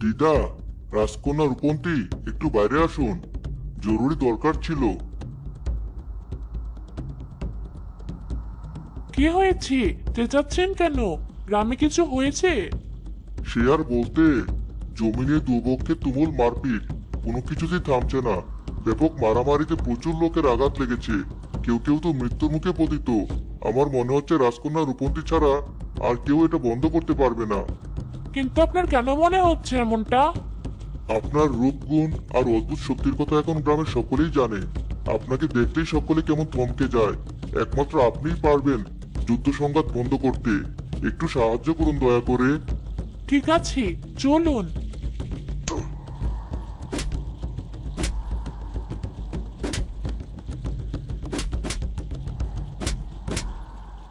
দিদা, রাজকন্যা রূপন্তী, একটু বাইরে আসুন, জরুরি দরকার ছিল। কি হয়েছে? চেঁচাচ্ছেন কেন? গ্রামে কিছু হয়েছে? সে আর বলতে, জমি নিয়ে দুপক্ষে তুমুল মারপিট, কোনো কিছুতেই থামছে না। ব্যাপক মারামারিতে প্রচুর লোকের আঘাত লেগেছে, কেউ কেউ তো মৃত্যুর মুখে পতিত। আমার মনে হচ্ছে রাজকন্যা রূপন্তী ছাড়া আর কেউ এটা বন্ধ করতে পারবে না। কিন্তু আপনার কেন মনে হচ্ছে এমনটা? আপনার রূপগুণ আর অদ্ভুত শক্তির কথা এখন গ্রামের সকলেই জানে। আপনাকে দেখলেই সকলে কেমন থমকে যায়। একমাত্র আপনিই পারবেন যুদ্ধ সংঘাত বন্ধ করতে। একটু সাহায্য করুন দয়া করে। ঠিক আছে, চলুন।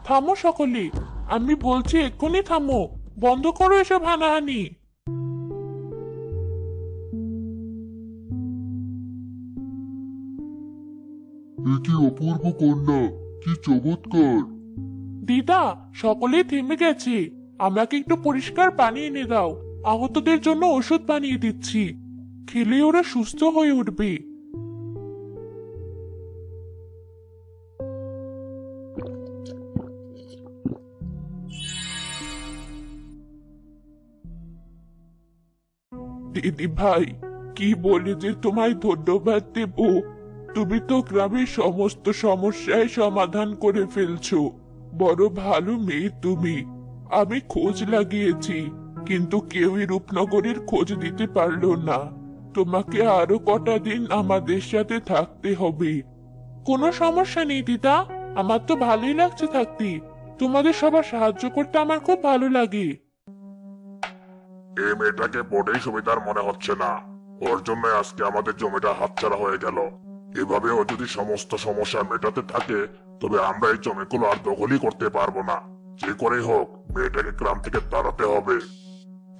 থামো সকলে, আমি বলছি এক্ষুনি থামো। বন্ধ করো এসব হানাহানি। এ কি অপূর্ব কন্যা, কি চমৎকার! দিদা, সকলেই থেমে গেছে। আমাকে একটু পরিষ্কার পানি এনে দাও। আহতদের জন্য ওষুধ বানিয়ে দিচ্ছি, খেলে ওরা সুস্থ হয়ে উঠবে। দিদি ভাই, কি বলে যে তোমায় ধন্যবাদ দেব। তুমি তো গ্রামের সমস্ত সমস্যায় সমাধান করে ফেলছো। বড় ভালো মেয়ে তুমি। আমি খোঁজ লাগিয়েছি, কিন্তু কেউই রূপনগরের খোঁজ দিতে পারলো না। তোমাকে আরো কটা দিন আমাদের সাথে থাকতে হবে। কোনো সমস্যা নেই দিদা, আমার তো ভালোই লাগছে থাকতে। তোমাদের সবার সাহায্য করতে আমার খুব ভালো লাগে। এই মেয়েটাকে বড়ই সুবিধার মনে হচ্ছে না। ওর জন্য আজকে আমাদের জমিটা হাতছাড়া হয়ে গেল। এভাবে ও যদি সমস্ত সমস্যা মেটাতে থাকে, তবে আমরা এই জমিগুলো আর দখলই করতে পারবো না। যে করেই হোক মেয়েটাকে গ্রাম থেকে তাড়াতে হবে।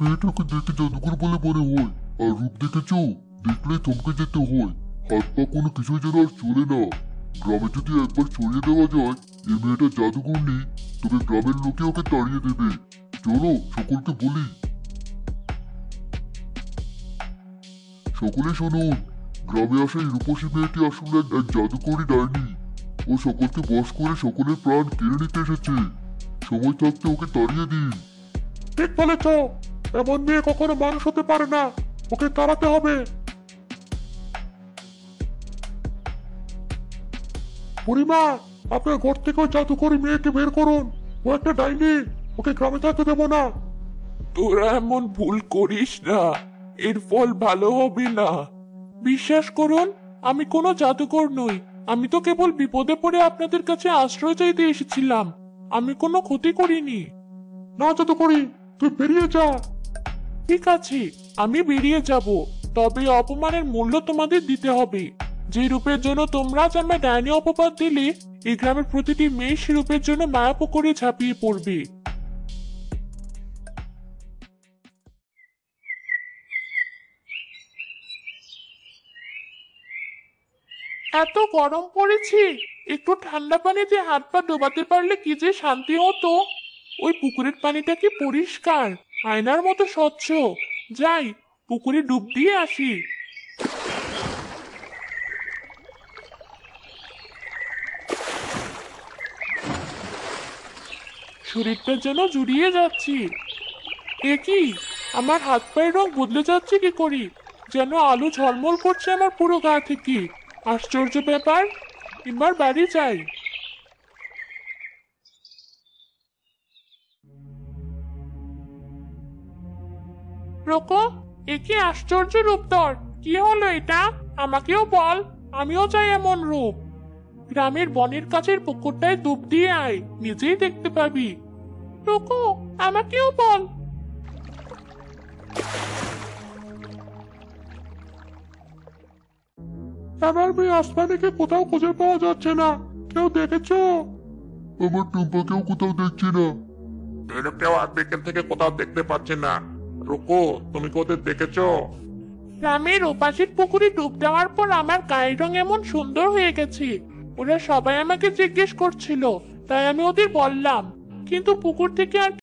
মেয়েটাকে দেখে জাদুকর বলে মনে হয়, আর রূপ দেখেছো, দেখলেই থমকে যেতে হয়। হাত পা কোনো কিছুই যেন আর চলে না। গ্রামে যদি একবার ছড়িয়ে দেওয়া যায় এই মেয়েটা জাদুকর নেই, তবে গ্রামের লোকে ওকে তাড়িয়ে দেবে। চলো সকলকে বলি। সকলে শুনুন, গ্রামে আসা এই রূপসী মেয়েটি আসলে এক জাদুকরী ডাইনি। ও সকলকে বশ করে সকলের প্রাণ কেড়ে নিতে এসেছে। সময় থাকতে ওকে তাড়িয়ে দিন। ঠিক বলেছ, এমন মেয়ে কখনো মানুষ হতে পারে না। ওকে তাড়াতে হবে। বুড়িমা, আপনার ঘর থেকে ওই জাদুকরী মেয়েকে বের করুন। ও একটা ডাইনি, ওকে গ্রামে থাকতে দেবো না। তোরা এমন ভুল করিস না, এর ফল ভালো হবে না। বিশ্বাস করুন, আমি কোনো জাদুকর নই। আমি তো কেবল বিপদে পড়ে আপনাদের কাছে আশ্রয় চাইতে এসেছিলাম। আমি কোনো ক্ষতি করিনি। না জাদুকরী, তুই বেরিয়ে যা। ঠিক আছে, আমি বেরিয়ে যাব, তবে অপমানের মূল্য তোমাদের দিতে হবে। যে রূপের জন্য তোমরা আজ আমায় ডাইনি অপবাদ দিলে, এই গ্রামের প্রতিটি মেয়ে সে রূপের জন্য মায়াপুকুরে ঝাঁপিয়ে পড়বে। এত গরম পড়েছে, একটু ঠান্ডা পানিতে হাত পা ডোবাতে পারলে কি যে শান্তি হতো। ওই পুকুরের পানিটা কি পরিষ্কার, আয়নার মতো স্বচ্ছ। যাই, পুকুরে ডুব দিয়ে আসি। শরীরটা যেন জুড়িয়ে যাচ্ছি। এ কি, আমার হাত পায়ের রং বদলে যাচ্ছে কি করি? যেন আলো ঝলমল করছে আমার পুরো গা থেকে। আশ্চর্য ব্যাপার। এবার বাড়ি যাই। রোকো, এ কি আশ্চর্য রূপ তোর! কি হলো এটা? আমাকেও বল, আমিও চাই এমন রূপ। গ্রামের বনের কাছের পুকুরটায় ডুব দিয়ে আয়, নিজেই দেখতে পাবি। রোকো, আমাকেও বল। আমার মেয়ে আসমানিকে কোথাও খুঁজে পাওয়া যাচ্ছে না। কেউ দেখেছো? আমার টুম্পাকেও কোথাও দেখছি না। মেয়েটাকেও আজ বিকেল থেকে কোথাও দেখতে পাচ্ছি না। রুকু, তুমি কি ওদের দেখেছো? গ্রামের ওপাশের পুকুরে ডুব দেওয়ার পর আমার গায়ের রং এমন সুন্দর হয়ে গেছে। ওরা সবাই আমাকে জিজ্ঞেস করছিল, তাই আমি ওদের বললাম। কিন্তু পুকুর থেকে আর